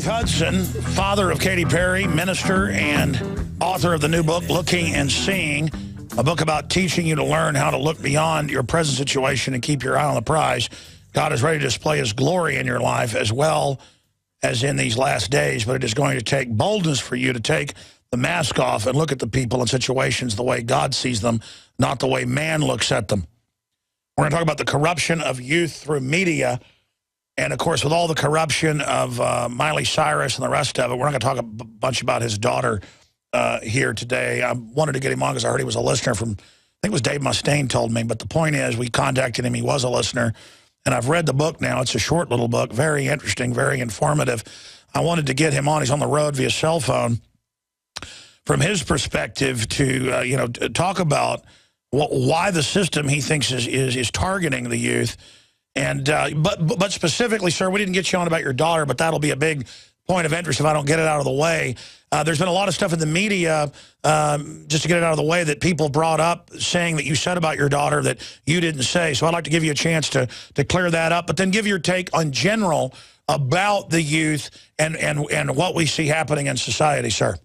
Hudson, father of Katy Perry, minister, and author of the new book, Looking and Seeing, a book about teaching you to learn how to look beyond your present situation and keep your eye on the prize. God is ready to display his glory in your life as well as in these last days, but it is going to take boldness for you to take the mask off and look at the people and situations the way God sees them, not the way man looks at them. We're going to talk about the corruption of youth through media. And, of course, with all the corruption of Miley Cyrus and the rest of it, we're not going to talk a bunch about his daughter here today. I wanted to get him on because I heard he was a listener from, I think it was Dave Mustaine told me. But the point is, we contacted him. He was a listener. And I've read the book now. It's a short little book, very interesting, very informative. I wanted to get him on. He's on the road via cell phone. From his perspective to, talk about why the system he thinks is targeting the youth. And but specifically, sir, we didn't get you on about your daughter, but that'll be a big point of interest if I don't get it out of the way. There's been a lot of stuff in the media, just to get it out of the way, that people brought up saying that you said about your daughter that you didn't say. So I'd like to give you a chance to clear that up, but then give your take on general about the youth and what we see happening in society, sir.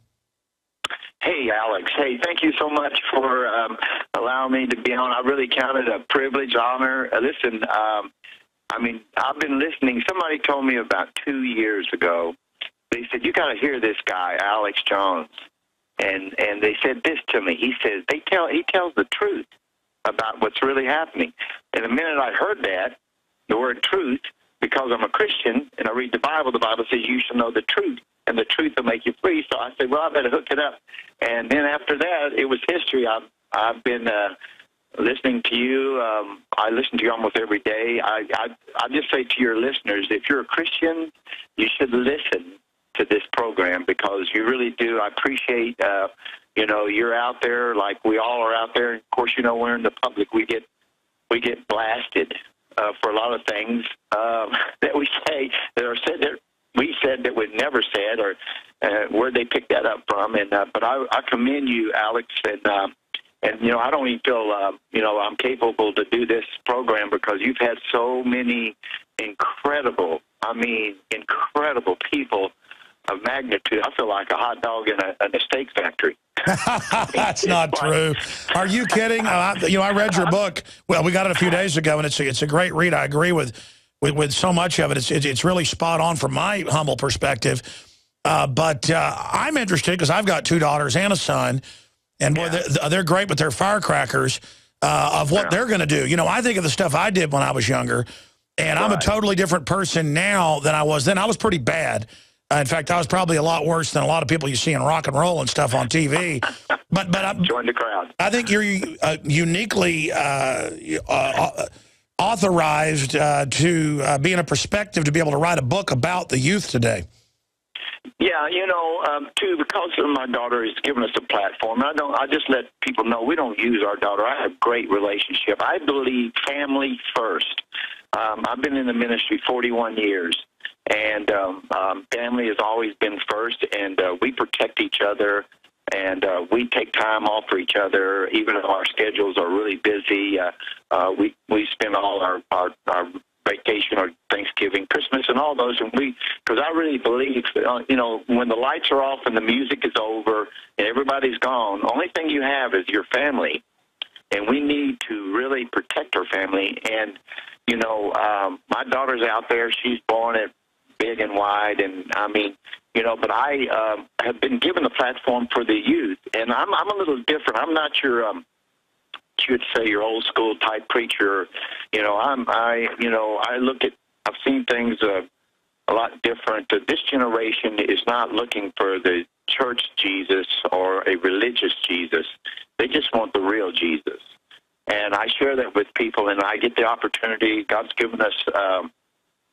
Hey, Alex. Hey, thank you so much for allowing me to be on. I really count it a privilege, honor. Listen, I've been listening. Somebody told me about 2 years ago, they said, you got to hear this guy, Alex Jones. And they said this to me. He says, he tells the truth about what's really happening. And the minute I heard that, the word truth, because I'm a Christian and I read the Bible says you should know the truth, and the truth will make you free. So I said, well, I better hook it up. And then after that, it was history. I've been listening to you. I listen to you almost every day. I just say to your listeners, if you're a Christian, you should listen to this program because you really do. I appreciate, you're out there like we all are out there. Of course, we're in the public. We get blasted for a lot of things that we say that are said that we said that we'd never said, or where they picked that up from. And but I commend you, Alex, and I don't even feel I'm capable to do this program because you've had so many incredible people of magnitude. I feel like a hot dog in a steak factory. That's not true. Are you kidding? I read your book. Well, we got it a few days ago, and it's a great read. I agree with so much of it. It's really spot on from my humble perspective. But I'm interested because I've got 2 daughters and a son, and boy, they're great with their firecrackers of what they're going to do. I think of the stuff I did when I was younger, and I'm a totally different person now than I was then. I was pretty bad. In fact, I was probably a lot worse than a lot of people you see in rock and roll and stuff on TV. But join the crowd. I think you're uniquely authorized to be in a perspective to be able to write a book about the youth today. Yeah, too, because my daughter has given us a platform. I just let people know we don't use our daughter. I have a great relationship. I believe family first. I've been in the ministry 41 years. And family has always been first, and we protect each other, and we take time off for each other, even if our schedules are really busy. We spend all our vacation or Thanksgiving, Christmas, and all those, and because I really believe, when the lights are off and the music is over and everybody's gone, the only thing you have is your family, and we need to really protect our family. And my daughter's out there; she's born at big and wide, and but I have been given a platform for the youth, and I'm a little different. I'm not your you would say your old school type preacher. I've seen things a lot different. This generation is not looking for the church Jesus or a religious Jesus. They just want the real Jesus, and I share that with people, and I get the opportunity. God's given us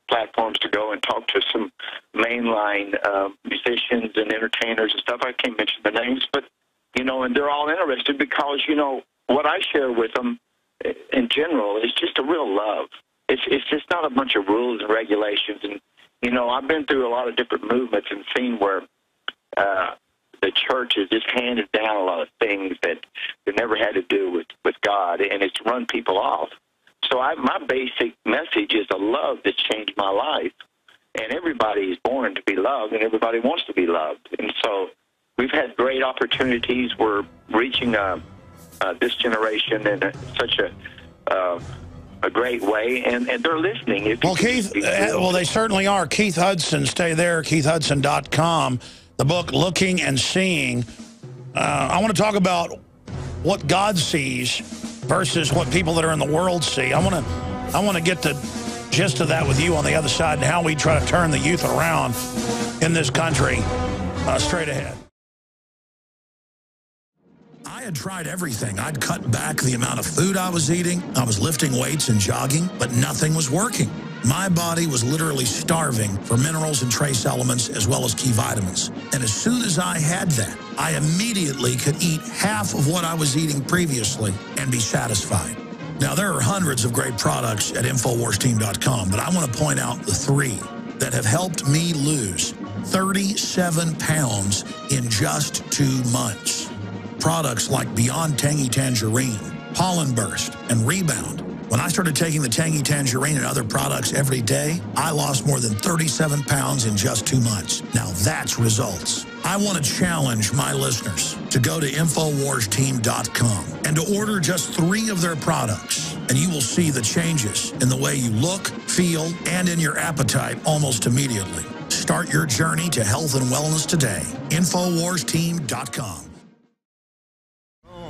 platforms to go and talk to some mainline musicians and entertainers and stuff. I can't mention the names, but, and they're all interested because, what I share with them in general is just a real love. It's just not a bunch of rules and regulations. And, I've been through a lot of different movements and seen where the church has just handed down a lot of things that they never had to do with God, and it's run people off. So my basic message is a love that's changed my life. And everybody is born to be loved, and everybody wants to be loved. And so we've had great opportunities. We're reaching this generation in such a great way, and they're listening. Well, Keith, well, they certainly are. Keith Hudson, stay there, KeithHudson.com. The book, Looking and Seeing. I want to talk about what God sees versus what people that are in the world see. I want to get the gist of that with you on the other side and how we try to turn the youth around in this country. Straight ahead. I had tried everything. I'd cut back the amount of food I was eating. I was lifting weights and jogging, but nothing was working. My body was literally starving for minerals and trace elements as well as key vitamins. And as soon as I had that, I immediately could eat half of what I was eating previously and be satisfied. Now, there are hundreds of great products at InfoWarsTeam.com, but I want to point out the 3 that have helped me lose 37 pounds in just 2 months. Products like Beyond Tangy Tangerine, Pollen Burst, and Rebound. When I started taking the Tangy Tangerine and other products every day, I lost more than 37 pounds in just 2 months. Now that's results. I want to challenge my listeners to go to InfoWarsTeam.com and to order just 3 of their products, and you will see the changes in the way you look, feel, and in your appetite almost immediately. Start your journey to health and wellness today. InfoWarsTeam.com.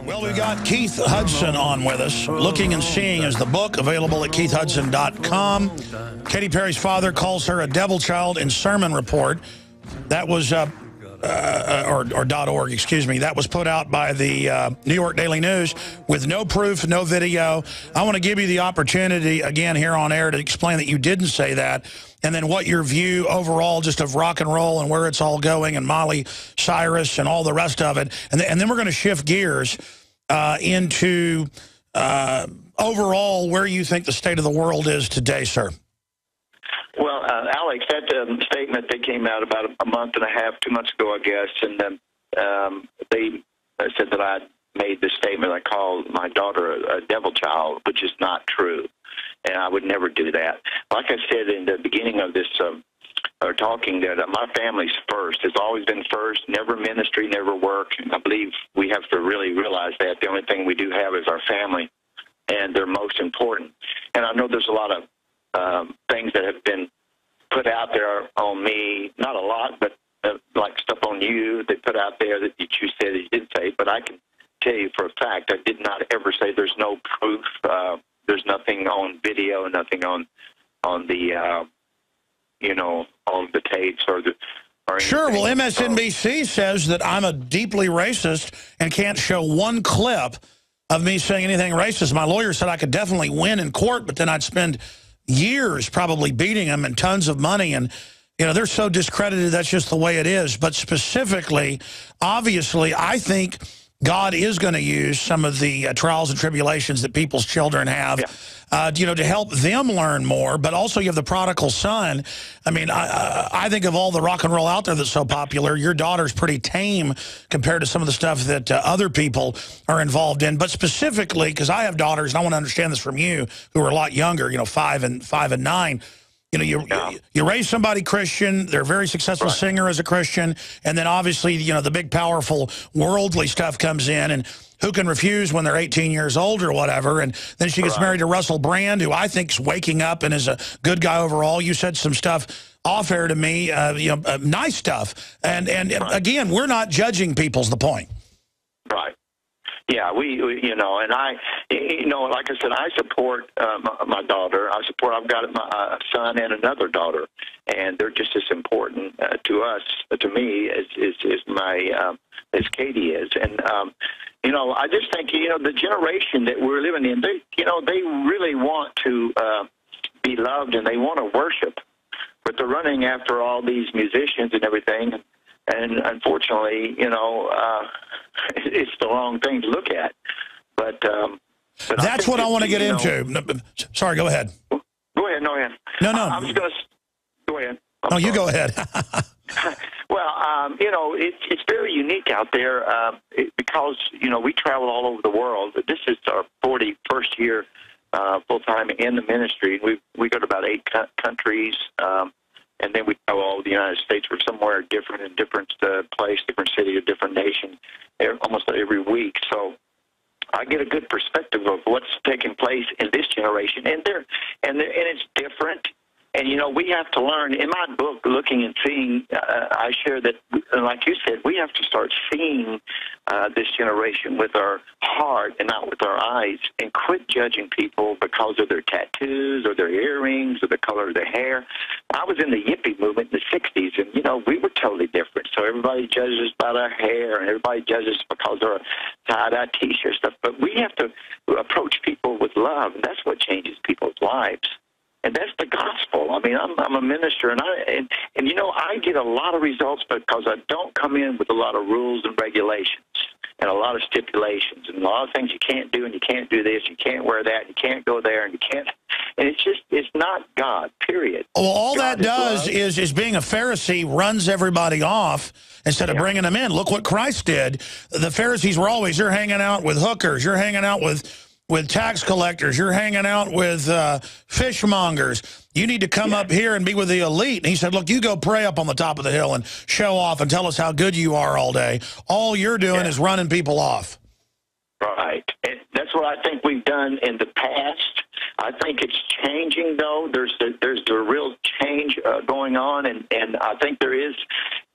Well, we've got Keith Hudson on with us. Looking and Seeing is the book, available at KeithHudson.com. Katy Perry's father calls her a devil child in sermon report. That was, or .org, excuse me. That was put out by the New York Daily News with no proof, no video. I want to give you the opportunity again here on air to explain that you didn't say that, and then what your view overall just of rock and roll and where it's all going and Miley Cyrus and all the rest of it. And then we're going to shift gears into overall where you think the state of the world is today, sir. Well, Alex, that statement that came out about a month and a half, 2 months ago, I guess, and they said that I made the statement. I called my daughter a devil child, which is not true, and I would never do that. Like I said in the beginning of this talking, that my family's first. It's always been first, never ministry, never work. And I believe we have to really realize that. The only thing we do have is our family, and they're most important. And I know there's a lot of things that have been put out there on me, not a lot, but like stuff on you they put out there that you said that you didn't say. But I can tell you for a fact I did not ever say there's no proof. There's nothing on video, nothing on the on the tapes or Sure. Well, MSNBC says that I'm a deeply racist and can't show one clip of me saying anything racist. My lawyer said I could definitely win in court, but then I'd spend years probably beating them and tons of money. And, they're so discredited. That's just the way it is. But specifically, obviously, I think God is going to use some of the trials and tribulations that people's children have, to help them learn more. But also you have the prodigal son. I mean, I think of all the rock and roll out there that's so popular, your daughter's pretty tame compared to some of the stuff that other people are involved in. But specifically, because I have daughters, and I want to understand this from you, who are a lot younger, 5 and 9. You raise somebody Christian, they're a very successful singer as a Christian, and then obviously, the big, powerful, worldly stuff comes in, and who can refuse when they're 18 years old or whatever, and then she gets married to Russell Brand, who I think's waking up and is a good guy overall. You said some stuff off air to me, nice stuff, and again, we're not judging people's the point. Right. Yeah, we and I, like I said, I support my daughter. I've got my son and another daughter, and they're just as important to us, to me, as Katy is. And, I just think, the generation that we're living in, they really want to be loved and they want to worship, but they're running after all these musicians and everything. And unfortunately, it's the wrong thing to look at. But that's what I want to get into. Sorry, go ahead. Go ahead. No, ahead. No. I was going to go ahead. No, you go ahead. Well, it's very unique out there because, we travel all over the world. This is our 41st year full-time in the ministry. We go to about 8 countries. And then we know all the United States were somewhere different in different place, different city, or different nation, almost every week. So I get a good perspective of what's taking place in this generation, and it's different. And, you know, we have to learn. In my book, Looking and Seeing, I share that, like you said, we have to start seeing this generation with our heart and not with our eyes, and quit judging people because of their tattoos or their earrings or the color of their hair. I was in the hippie movement in the 60s, and, you know, we were totally different. So everybody judges us by our hair, and everybody judges us because of our tie-dye T-shirt stuff. But we have to approach people with love, and that's what changes people's lives. And that's the gospel. I mean, I'm a minister, and you know, I get a lot of results because I don't come in with a lot of rules and regulations and a lot of stipulations and a lot of things you can't do, and you can't do this, you can't wear that, and you can't go there, and you can't. And it's not God, period. Well, all God that does is being a Pharisee runs everybody off instead of bringing them in. Look what Christ did. The Pharisees were always, you're hanging out with hookers, you're hanging out with tax collectors, you're hanging out with fishmongers. You need to come up here and be with the elite. And he said, look, you go pray up on the top of the hill and show off and tell us how good you are all day. All you're doing is running people off. Right. And that's what I think we've done in the past. I think it's changing, though. There's a real change going on, and I think there is,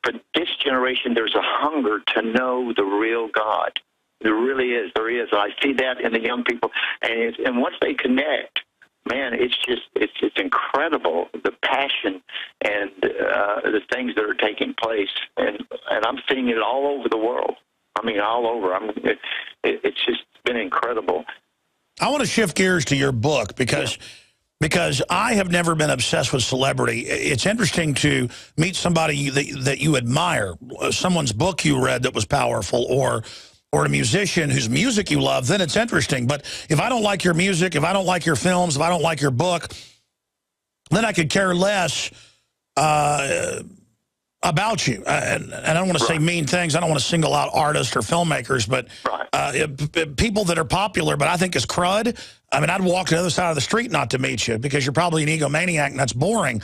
for this generation, there's a hunger to know the real God. There really is. There is. I see that in the young people, and once they connect, man, it's incredible, the passion and the things that are taking place, and I'm seeing it all over the world. I mean, all over. It's just been incredible. I want to shift gears to your book because I have never been obsessed with celebrity. It's interesting to meet somebody that you admire, someone's book you read that was powerful, or a musician whose music you love, then it's interesting. But if I don't like your music, if I don't like your films, if I don't like your book, then I could care less about you. And I don't want to say mean things. I don't want to single out artists or filmmakers, but people that are popular, but I think is crud. I mean, I'd walk to the other side of the street not to meet you because you're probably an egomaniac, and that's boring.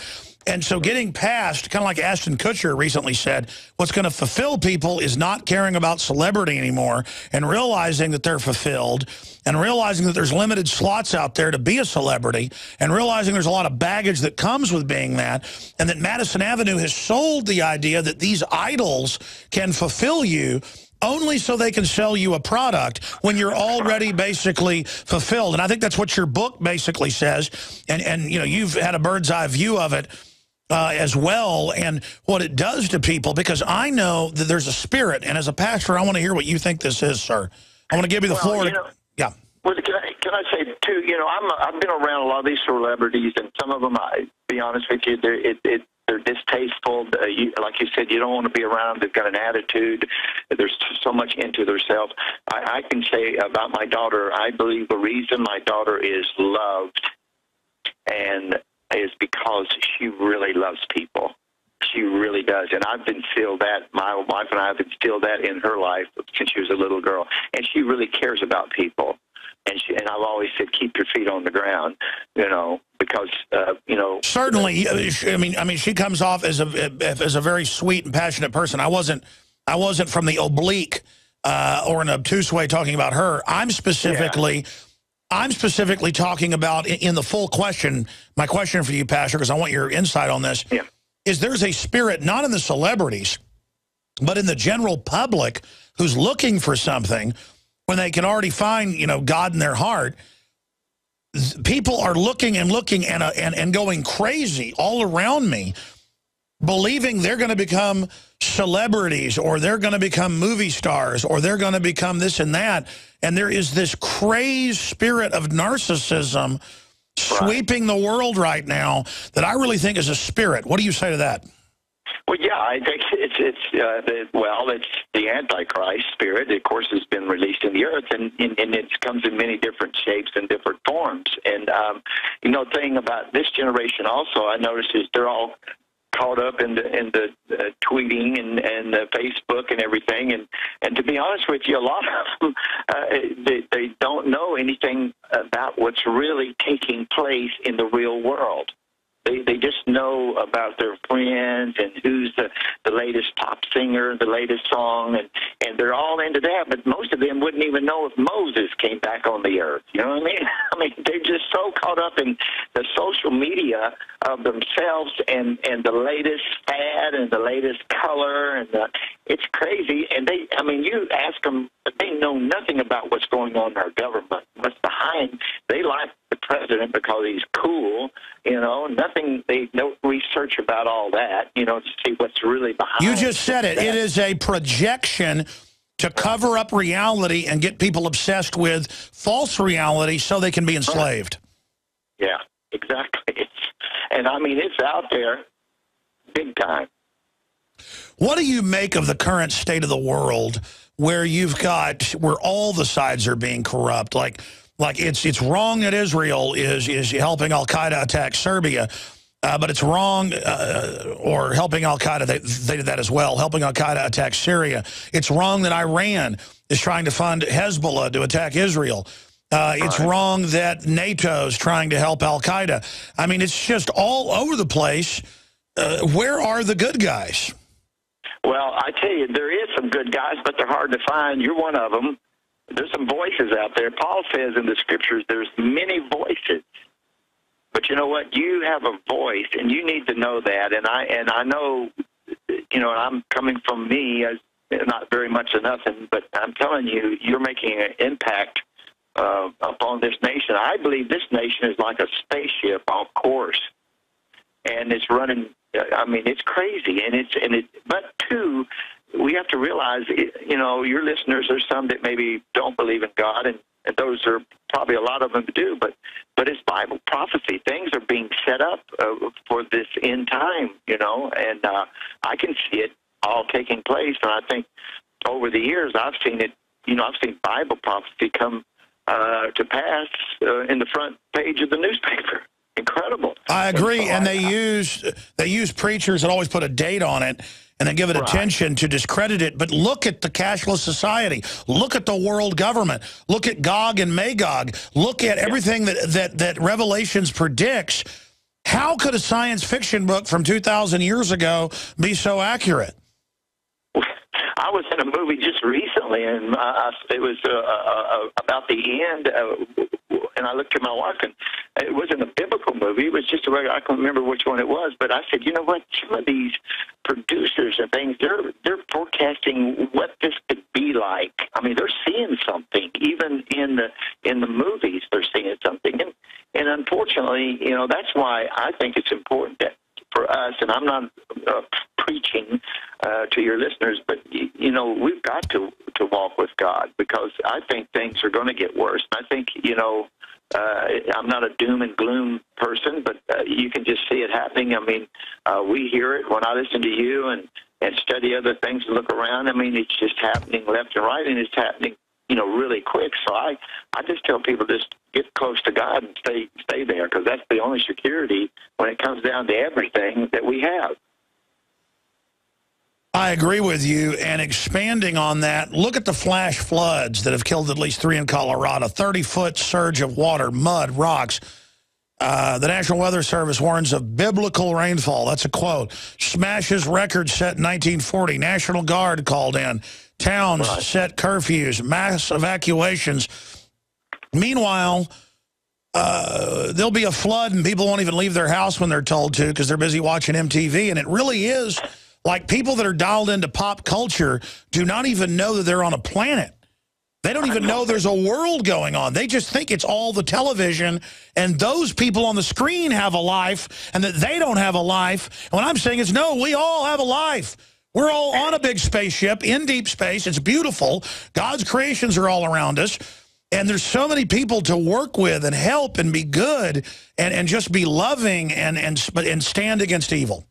And so getting past, kind of like Ashton Kutcher recently said, what's going to fulfill people is not caring about celebrity anymore and realizing that they're fulfilled and realizing that there's limited slots out there to be a celebrity and realizing there's a lot of baggage that comes with being that, and that Madison Avenue has sold the idea that these idols can fulfill you only so they can sell you a product when you're already basically fulfilled. And I think that's what your book basically says. And you know, you've had a bird's eye view of it as well, and what it does to people, because I know that there's a spirit, and as a pastor, I want to hear what you think this is, sir. I want to give you the floor. You know, yeah. Well, can I say, too, you know, I've been around a lot of these celebrities, and some of them, I be honest with you, they're distasteful. Like you said, you don't want to be around. They've got an attitude. There's so much into themselves. I can say about my daughter, I believe the reason my daughter is loved and is because she really loves people. She really does. And I've instilled that. My wife and I have instilled that in her life since she was a little girl. And she really cares about people. And I've always said, keep your feet on the ground, you know, because, you know. Certainly. I mean, she comes off as a very sweet and passionate person. I wasn't from the oblique or an obtuse way talking about her. I'm specifically talking about in the full question. My question for you, Pastor, because I want your insight on this, is there's a spirit, not in the celebrities, but in the general public who's looking for something when they can already find, you know, God in their heart. People are looking and going crazy all around me, believing they're going to become celebrities, or they're going to become movie stars, or they're going to become this and that. And there is this crazed spirit of narcissism sweeping the world right now that I really think is a spirit. What do you say to that? Well, yeah, I think it's the Antichrist spirit. Of course, has been released in the earth, and it comes in many different shapes and different forms. And you know, the thing about this generation also, I noticed, is they're all caught up in the tweeting and the Facebook and everything. And to be honest with you, a lot of them they don't know anything about what's really taking place in the real world. They just know about their friends and who's the latest pop singer, the latest song, and they're all into that. But most of them wouldn't even know if Moses came back on the earth. You know what I mean? I mean, they're just so caught up in the social media of themselves and the latest fad and the latest color, and it's crazy. And I mean, you ask them, they know nothing about what's going on in our government, what's behind. They like the president because he's cool, you know, nothing, they no research about all that, you know, to see what's really behind. You just said it. It is a projection to cover up reality and get people obsessed with false reality so they can be enslaved. Yeah, exactly. And I mean, it's out there big time. What do you make of the current state of the world where where all the sides are being corrupt? Like it's wrong that Israel is helping Al-Qaeda attack Serbia, but it's wrong, or helping Al-Qaeda, they did that as well, helping Al-Qaeda attack Syria. It's wrong that Iran is trying to fund Hezbollah to attack Israel. It's wrong that NATO's trying to help Al-Qaeda. I mean, it's just all over the place. Where are the good guys? Well, I tell you, there is some good guys, but they're hard to find. You're one of them. There's some voices out there. Paul says in the scriptures there's many voices. But you know what? You have a voice, and you need to know that. And I know, you know, I'm coming from me as not very much of nothing, but I'm telling you, you're making an impact upon this nation. I believe this nation is like a spaceship off course, and it's running. I mean, it's crazy, but too, we have to realize, you know, your listeners, there's some that maybe don't believe in God, and those are probably a lot of them do, but it's Bible prophecy. Things are being set up for this end time, you know, and I can see it all taking place, and I think over the years I've seen it, you know, I've seen Bible prophecy come to pass in the front page of the newspaper. Incredible. I agree, and they use preachers that always put a date on it, and they give it attention to discredit it. But look at the cashless society. Look at the world government. Look at Gog and Magog. Look at everything that Revelations predicts. How could a science fiction book from 2,000 years ago be so accurate? I was in a movie just recently, and it was about the end, and I looked at my wife, and it wasn't a biblical movie. It was just a regular, I can't remember which one it was, but I said, you know what, some of these producers and things, they're forecasting what this could be like. I mean, they're seeing something. Even in the movies, they're seeing something. And unfortunately, you know, that's why I think it's important that for us, and I'm not preaching to your listeners, but, you know, we've got to walk with God, because I think things are going to get worse. I think, you know, I'm not a doom and gloom person, but you can just see it happening. I mean, we hear it when I listen to you and study other things and look around. I mean, it's just happening left and right, and it's happening, you know, really quick. So I just tell people, just get close to God and stay there, because that's the only security when it comes down to everything that we have. I agree with you, and expanding on that, look at the flash floods that have killed at least 3 in Colorado, 30-foot surge of water, mud, rocks. The National Weather Service warns of biblical rainfall. That's a quote. Smashes records set in 1940. National Guard called in. Towns set curfews, mass evacuations. Meanwhile, there'll be a flood and people won't even leave their house when they're told to, because they're busy watching MTV. And it really is like people that are dialed into pop culture do not even know that they're on a planet. They don't even know there's a world going on. They just think it's all the television, and those people on the screen have a life, and that they don't have a life. And what I'm saying is, no, we all have a life. We're all on a big spaceship in deep space. It's beautiful. God's creations are all around us. And there's so many people to work with and help and be good and just be loving and stand against evil.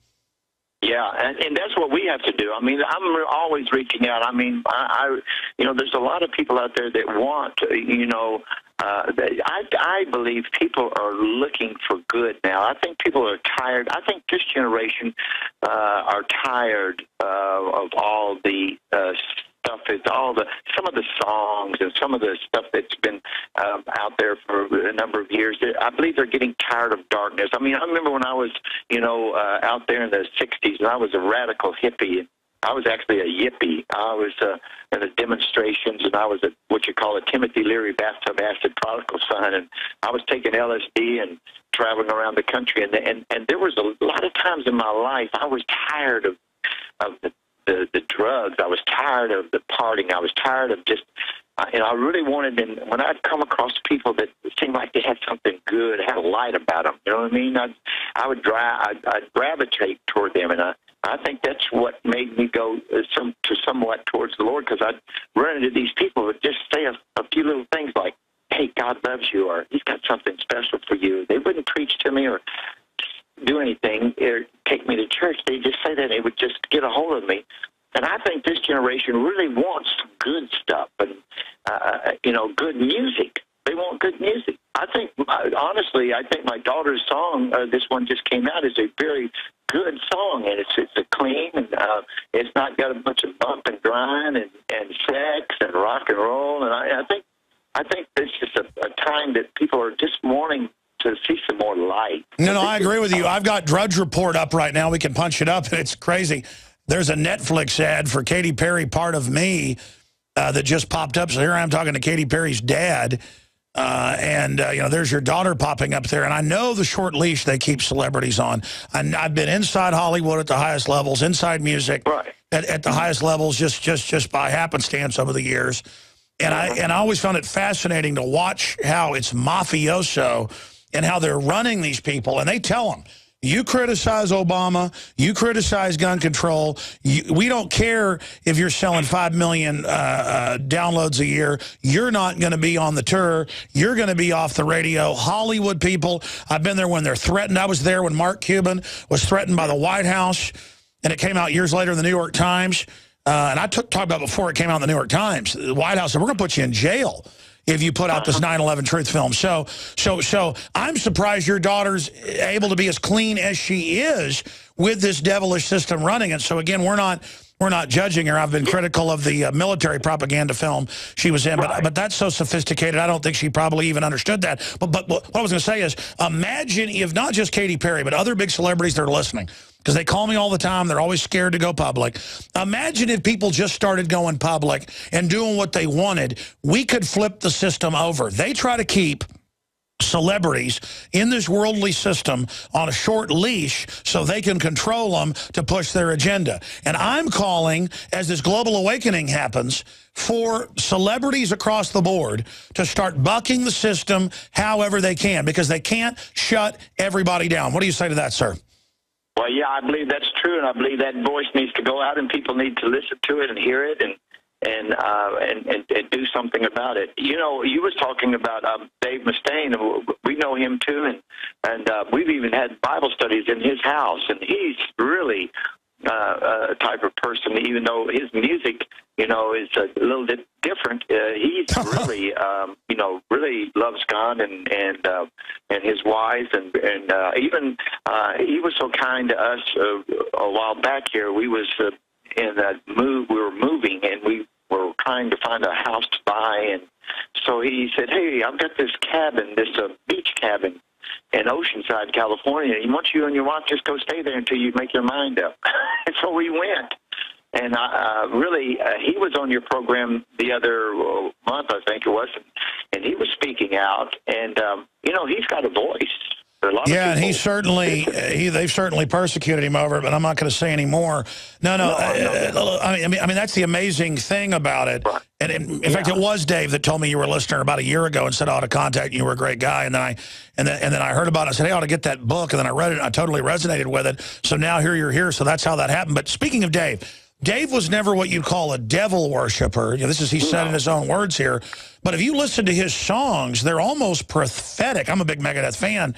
Yeah, and that's what we have to do. I mean, I'm always reaching out. I mean, you know, there's a lot of people out there that want, you know, I believe people are looking for good now. I think people are tired. I think this generation are tired of all the stuff is some of the songs and some of the stuff that's been out there for a number of years. I believe they're getting tired of darkness. I mean, I remember when I was, out there in the 60s, and I was a radical hippie. I was actually a yippie. I was in the demonstrations, and I was what you call a Timothy Leary bathtub acid prodigal son, and I was taking LSD and traveling around the country, and there was a lot of times in my life I was tired of the drugs. I was tired of the partying. I was tired of just, I really wanted, and when I'd come across people that seemed like they had something good, had a light about them, you know what I mean? I'd gravitate toward them, and I think that's what made me go somewhat towards the Lord, because I'd run into these people who would just say a few little things like, hey, God loves you, or He's got something special for you. They wouldn't preach to me or do anything or take me to church. They just say that. They would just get a hold of me. And I think this generation really wants good stuff and, good music. They want good music. Honestly, I think my daughter's song, this one just came out, is a very good song, and it's a clean, and it's not got a bunch of bump and grind and sex and rock and roll. And I think it's just a time that people are just wanting to see some more light. No, I agree with you. I've got Drudge Report up right now. We can punch it up, and it's crazy. There's a Netflix ad for Katy Perry, Part of Me, that just popped up. So here I am talking to Katy Perry's dad. There's your daughter popping up there. And I know the short leash they keep celebrities on. I've been inside Hollywood at the highest levels, inside music right. at the highest levels, just by happenstance over the years. And I always found it fascinating to watch how it's mafioso and how they're running these people. And they tell them, you criticize Obama, you criticize gun control, we don't care if you're selling 5 million downloads a year, you're not going to be on the tour, you're going to be off the radio. Hollywood people, I've been there when they're threatened. I was there when Mark Cuban was threatened by the White House, and it came out years later in the New York Times. And I talked about before it came out in the New York Times, the White House said, we're going to put you in jail if you put out this 9/11 truth film. So I'm surprised your daughter's able to be as clean as she is with this devilish system running. And so, again, we're not judging her. I've been critical of the military propaganda film she was in, but that's so sophisticated, I don't think she probably even understood that. But what I was going to say is, imagine if not just Katy Perry, but other big celebrities that are listening, because they call me all the time. They're always scared to go public. Imagine if people just started going public and doing what they wanted. We could flip the system over. They try to keep celebrities in this worldly system on a short leash so they can control them to push their agenda. And I'm calling, as this global awakening happens, for celebrities across the board to start bucking the system however they can, because they can't shut everybody down. What do you say to that, sir? Well, yeah, I believe that's true, and I believe that voice needs to go out, and people need to listen to it and hear it and do something about it. You know, you was talking about Dave Mustaine. We know him too, and we've even had Bible studies in his house, and he's really a type of person. Even though his music, is a little bit different, he's really, really loves God and his wife, and even he was so kind to us a while back here. We was we were moving, and we were trying to find a house to buy, and so he said, hey, I've got this cabin, this beach cabin in Oceanside, California. He wants you and your wife just go stay there until you make your mind up. And so we went. And he was on your program the other month, I think it was, and he was speaking out, and, he's got a voice. Yeah, and he's certainly, they've certainly persecuted him over it, but I'm not going to say any more. No. I mean, that's the amazing thing about it. Right. And in fact, it was Dave that told me you were a listener about a year ago and said I ought to contact you. You were a great guy. And then I heard about it. I said, hey, I ought to get that book. And then I read it, and I totally resonated with it. So now here you're here. So that's how that happened. But speaking of Dave was never what you'd call a devil worshiper. He said in his own words here. But if you listen to his songs, they're almost prophetic. I'm a big Megadeth fan.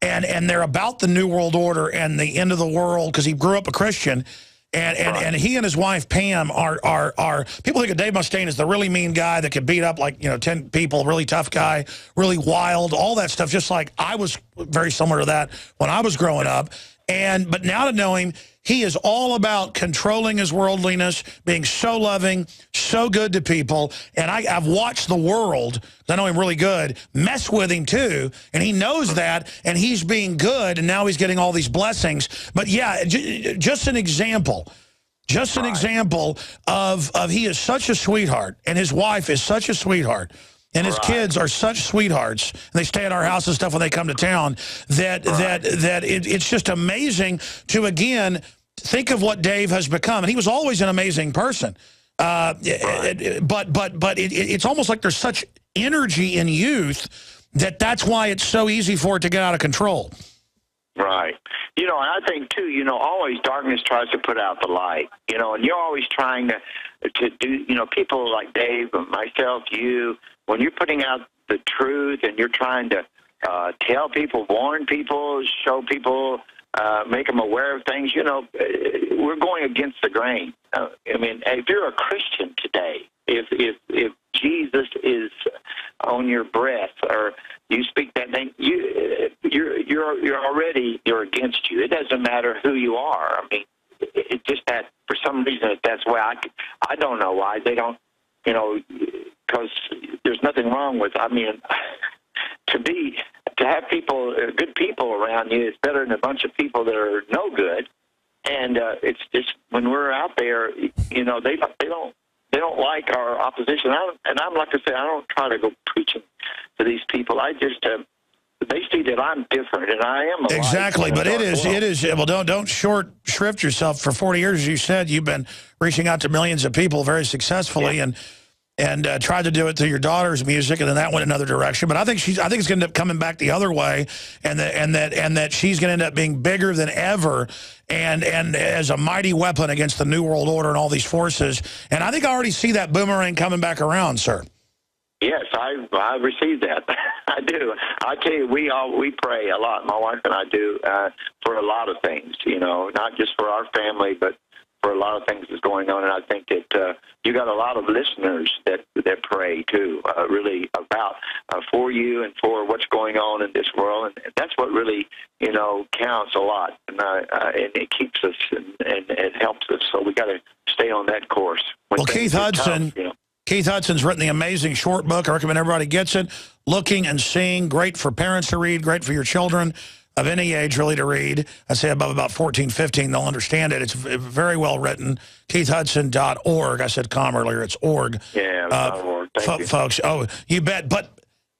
And they're about the New World Order and the end of the world, because he grew up a Christian. And he and his wife, Pam, are people think of Dave Mustaine as the really mean guy that could beat up 10 people, really tough guy, really wild, all that stuff, just like I was very similar to that when I was growing up. But now to know him, he is all about controlling his worldliness, being so loving, so good to people. And I've watched the world, I know him really good, mess with him too. And he knows that, and he's being good, and now he's getting all these blessings. But yeah, just an example. Just an example of he is such a sweetheart, and his wife is such a sweetheart. And his kids are such sweethearts, and they stay at our house and stuff when they come to town, it's just amazing to, again, think of what Dave has become. And he was always an amazing person. But it's almost like there's such energy in youth that's why it's so easy for it to get out of control. Right. You know, and I think, too, you know, always darkness tries to put out the light, you know, and you're always trying to do, you know, people like Dave, myself, you, when you're putting out the truth and you're trying to tell people, warn people, show people, make them aware of things, you know, we're going against the grain. I mean, if you're a Christian today, if Jesus is on your breath or you speak that name, you're against you. It doesn't matter who you are. I mean, it's just that for some reason that's why I don't know why they don't, you know, because there's nothing wrong with, I mean, to have people, good people around you is better than a bunch of people that are no good. And it's just when we're out there, you know, they don't like our opposition. I'm like I say, I don't try to go preaching to these people. I just they see that I'm different, and I am alive. Exactly, but it is. Well, don't short shrift yourself. For 40 years, as you said, you've been reaching out to millions of people very successfully, and tried to do it through your daughter's music, and then that went another direction. But I think it's going to end up coming back the other way, and that she's going to end up being bigger than ever, and as a mighty weapon against the New World Order and all these forces. And I think I already see that boomerang coming back around, sir. Yes, I received that. I do. I tell you, we pray a lot. My wife and I do for a lot of things. You know, not just for our family, but for a lot of things that's going on. And I think that you got a lot of listeners that pray too, really about for you and for what's going on in this world. And that's what really, you know, counts a lot. And it keeps us and it helps us. So we got to stay on that course. Well, Keith Hudson. Tough, you know. Keith Hudson's written the amazing short book. I recommend everybody gets it. Looking and Seeing. Great for parents to read. Great for your children of any age, really, to read. I say above about 14, 15, they'll understand it. It's very well written. KeithHudson.org. I said com earlier. It's org. Yeah, org. Thank you. Folks, oh, you bet. But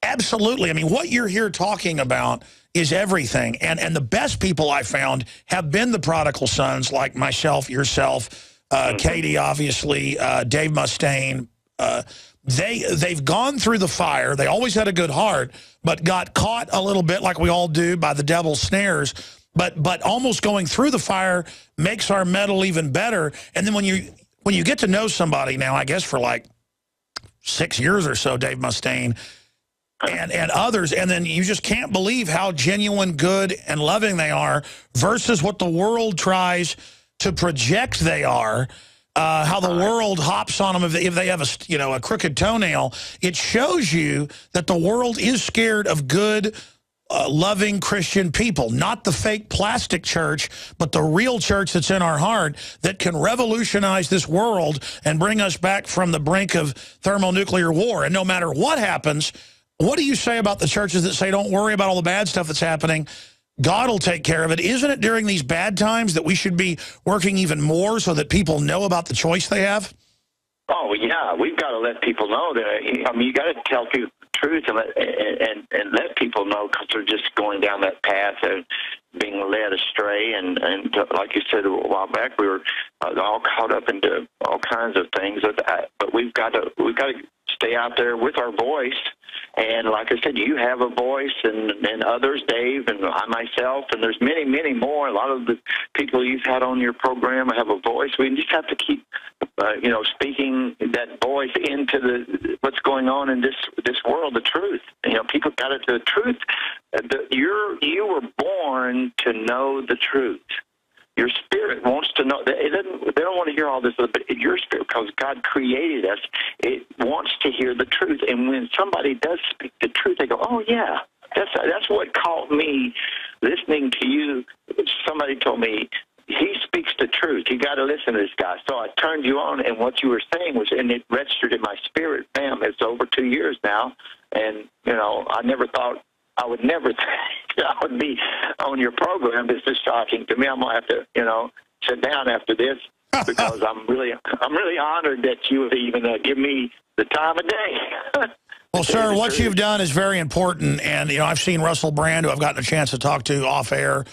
absolutely, I mean, what you're here talking about is everything. And the best people I found have been the prodigal sons, like myself, yourself, Katy, obviously, Dave Mustaine. They've gone through the fire. They always had a good heart, but got caught a little bit, like we all do, by the devil's snares. But almost going through the fire makes our metal even better. And then when you get to know somebody now, I guess for like 6 years or so, Dave Mustaine and others, and then you just can't believe how genuine, good, and loving they are versus what the world tries to project they are. How the world hops on them if they have a crooked toenail. It shows you that the world is scared of good, loving Christian people, not the fake plastic church, but the real church that's in our heart that can revolutionize this world and bring us back from the brink of thermonuclear war. And no matter what happens, what do you say about the churches that say, don't worry about all the bad stuff that's happening? God will take care of it. Isn't it during these bad times that we should be working even more so that people know about the choice they have? Oh, yeah. We've got to let people know that. I mean, you got to tell people the truth and let people know, because they're just going down that path and being led astray. And like you said a while back, we were all caught up into all kinds of things. But we've got to stay out there with our voice. And like I said, you have a voice, and others, Dave, and I myself, and there's many, many more. A lot of the people you've had on your program have a voice. We just have to keep, speaking that voice into what's going on in this world, the truth. You know, people got it, the truth. You were born to know the truth. Your spirit wants to know. They don't want to hear all this, but your spirit, because God created us, it wants to hear the truth. And when somebody does speak the truth, they go, oh, yeah, That's what caught me listening to you. Somebody told me he speaks the truth. You got to listen to this guy. So I turned you on, and what you were saying was, and it registered in my spirit. Bam! It's over 2 years now, and I never thought I would never think I would be on your program. This is shocking to me. I'm gonna have to, sit down after this because I'm really honored that you would even give me the time of day. Well, sir, what you've done is very important, and I've seen Russell Brand, who I've gotten a chance to talk to off air,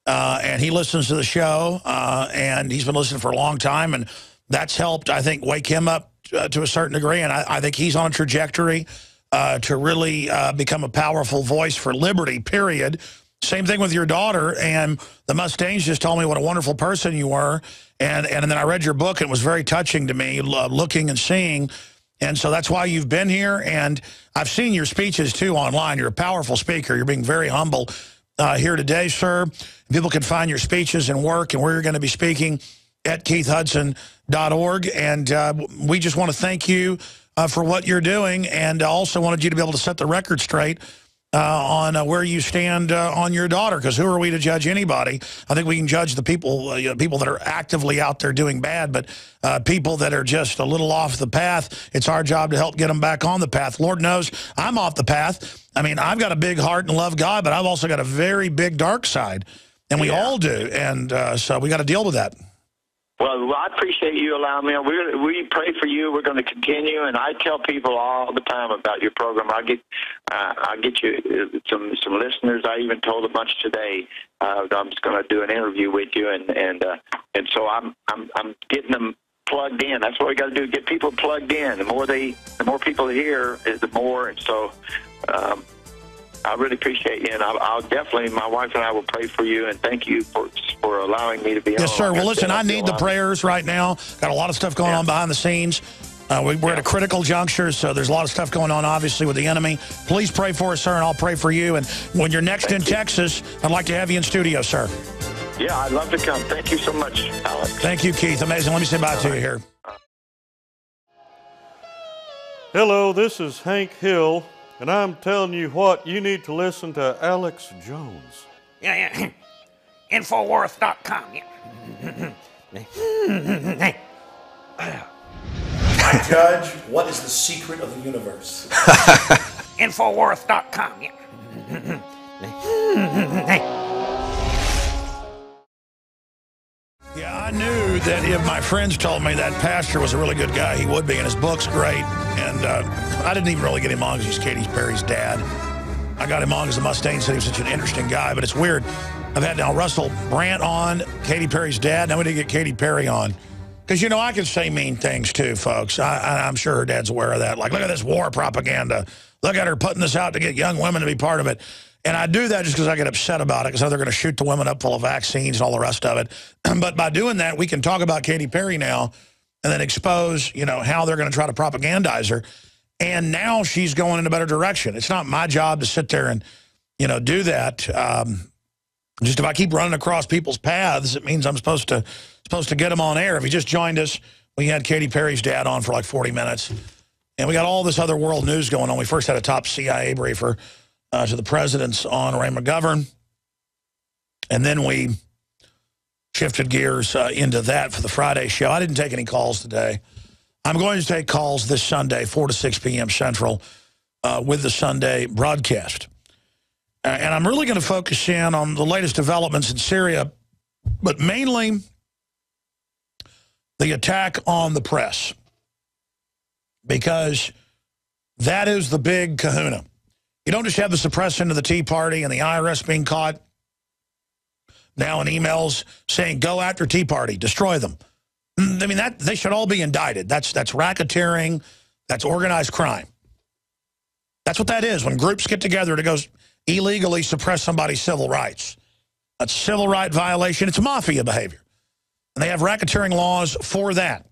and he listens to the show, and he's been listening for a long time, and that's helped, I think, wake him up to a certain degree, and I think he's on a trajectory to really become a powerful voice for liberty, period. Same thing with your daughter, and the Mustangs just told me what a wonderful person you were, and then I read your book, and it was very touching to me, looking and seeing, and so that's why you've been here, and I've seen your speeches, too, online. You're a powerful speaker. You're being very humble here today, sir. People can find your speeches and work and where you're going to be speaking at keithhudson.org, and we just want to thank you for what you're doing, and also wanted you to be able to set the record straight on where you stand on your daughter, because who are we to judge anybody? I think we can judge the people, people that are actively out there doing bad, but people that are just a little off the path, it's our job to help get them back on the path. Lord knows I'm off the path. I mean, I've got a big heart and love God, but I've also got a very big dark side, and we all do, and so we got to deal with that. Well, I appreciate you allowing me. We pray for you. We're going to continue, and I tell people all the time about your program. I get you some listeners. I even told a bunch today. I'm just going to do an interview with you, and so I'm getting them plugged in. That's what we got to do: get people plugged in. The more people hear, is the more. And so, I really appreciate you, and I'll definitely, my wife and I will pray for you, and thank you for allowing me to be on. Yes, sir. Well, listen, I need the prayers right now. Got a lot of stuff going on behind the scenes. We're at a critical juncture, so there's a lot of stuff going on, obviously, with the enemy. Please pray for us, sir, and I'll pray for you. And when you're next in Texas, I'd like to have you in studio, sir. Yeah, I'd love to come. Thank you so much, Alex. Thank you, Keith. Amazing. Let me say bye to you here. Hello, this is Hank Hill, and I'm telling you what, you need to listen to Alex Jones. Yeah. Infowars.com. I judge, what is the secret of the universe? Infowars.com. Yeah, I knew that if my friends told me that pastor was a really good guy, he would be, and his book's great. And I didn't even really get him on because he's Katy Perry's dad. I got him on because the Mustang said he was such an interesting guy, but it's weird. I've had now Russell Brand on, Katy Perry's dad. Now we didn't get Katy Perry on. Because, I can say mean things, too, folks. I'm sure her dad's aware of that. Like, look at this war propaganda. Look at her putting this out to get young women to be part of it. And I do that just because I get upset about it, because they're going to shoot the women up full of vaccines and all the rest of it. But by doing that, we can talk about Katy Perry now and then expose, how they're going to try to propagandize her. And now she's going in a better direction. It's not my job to sit there and, do that. Just if I keep running across people's paths, it means I'm supposed to get them on air. If you just joined us, we had Katy Perry's dad on for like 40 minutes. And we got all this other world news going on. We first had a top CIA briefer to the president's on Ray McGovern. And then we shifted gears into that for the Friday show. I didn't take any calls today. I'm going to take calls this Sunday, 4 to 6 p.m. Central, with the Sunday broadcast. And I'm really going to focus in on the latest developments in Syria, but mainly the attack on the press, because that is the big kahuna. You don't just have the suppression of the Tea Party and the IRS being caught now in emails saying, go after Tea Party, destroy them. I mean, they should all be indicted. That's racketeering. That's organized crime. That's what that is, when groups get together to go illegally suppress somebody's civil rights. That's a civil right violation. It's mafia behavior. And they have racketeering laws for that.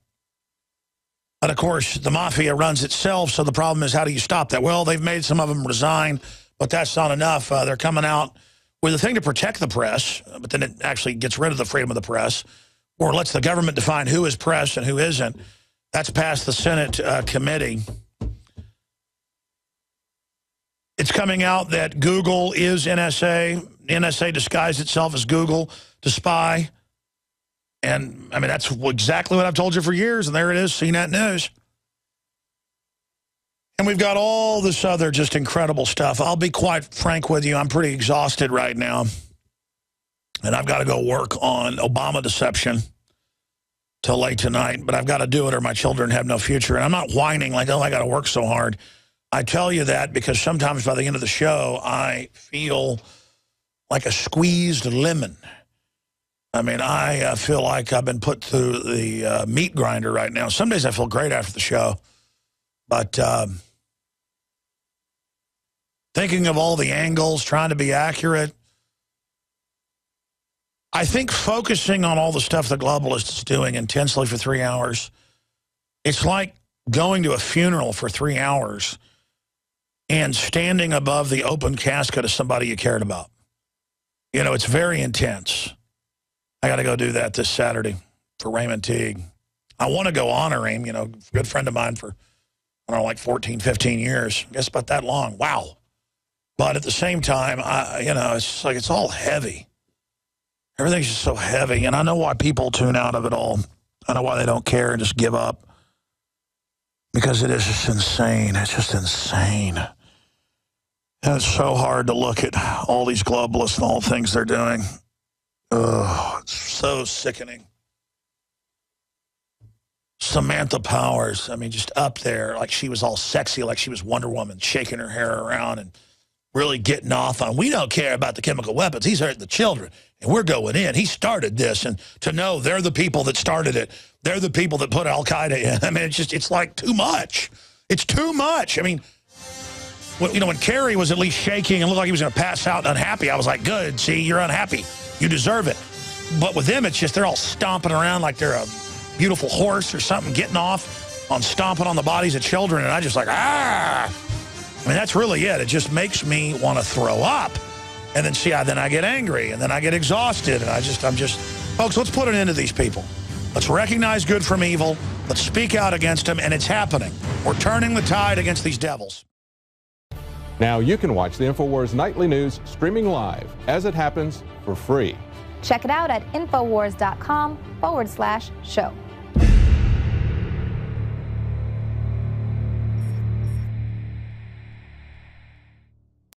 But, of course, the mafia runs itself, so the problem is, how do you stop that? Well, they've made some of them resign, but that's not enough. They're coming out with a thing to protect the press, but then it actually gets rid of the freedom of the press, or lets the government define who is press and who isn't. That's passed the Senate committee. It's coming out that Google is NSA. NSA disguised itself as Google to spy. And, I mean, that's exactly what I've told you for years, and there it is, CNET News. And we've got all this other just incredible stuff. I'll be quite frank with you. I'm pretty exhausted right now. And I've got to go work on Obama deception till late tonight. But I've got to do it or my children have no future. And I'm not whining like, oh, I got to work so hard. I tell you that because sometimes by the end of the show, I feel like a squeezed lemon. I mean, I feel like I've been put through the meat grinder right now. Some days I feel great after the show. But thinking of all the angles, trying to be accurate, I think focusing on all the stuff the globalist is doing intensely for 3 hours, it's like going to a funeral for 3 hours and standing above the open casket of somebody you cared about. You know, it's very intense. I got to go do that this Saturday for Raymond Teague. I want to go honor him, you know, a good friend of mine for, I don't know, like 14, 15 years. I guess about that long. Wow. But at the same time, you know, it's like it's all heavy. Everything's just so heavy. And I know why people tune out of it all. I know why they don't care and just give up. Because it is just insane. It's just insane. And it's so hard to look at all these globalists and all the things they're doing. Oh, it's so sickening. Samantha Powers, I mean, just up there, like she was all sexy, like she was Wonder Woman, shaking her hair around and really getting off on, we don't care about the chemical weapons. He's hurting the children, and we're going in. He started this, and to know they're the people that started it. They're the people that put Al-Qaeda in. I mean, it's like too much. It's too much. I mean, you know, when Kerry was at least shaking and looked like he was going to pass out and unhappy, I was like, good, see, you're unhappy. You deserve it. But with them, it's just they're all stomping around like they're a beautiful horse or something, getting off on stomping on the bodies of children, and I just like, ah! I mean, that's really it. It just makes me want to throw up. And then, see, then I get angry, and then I get exhausted, and I'm just, folks, let's put an end to these people. Let's recognize good from evil. Let's speak out against them, and it's happening. We're turning the tide against these devils. Now you can watch the InfoWars Nightly News streaming live as it happens for free. Check it out at Infowars.com/show.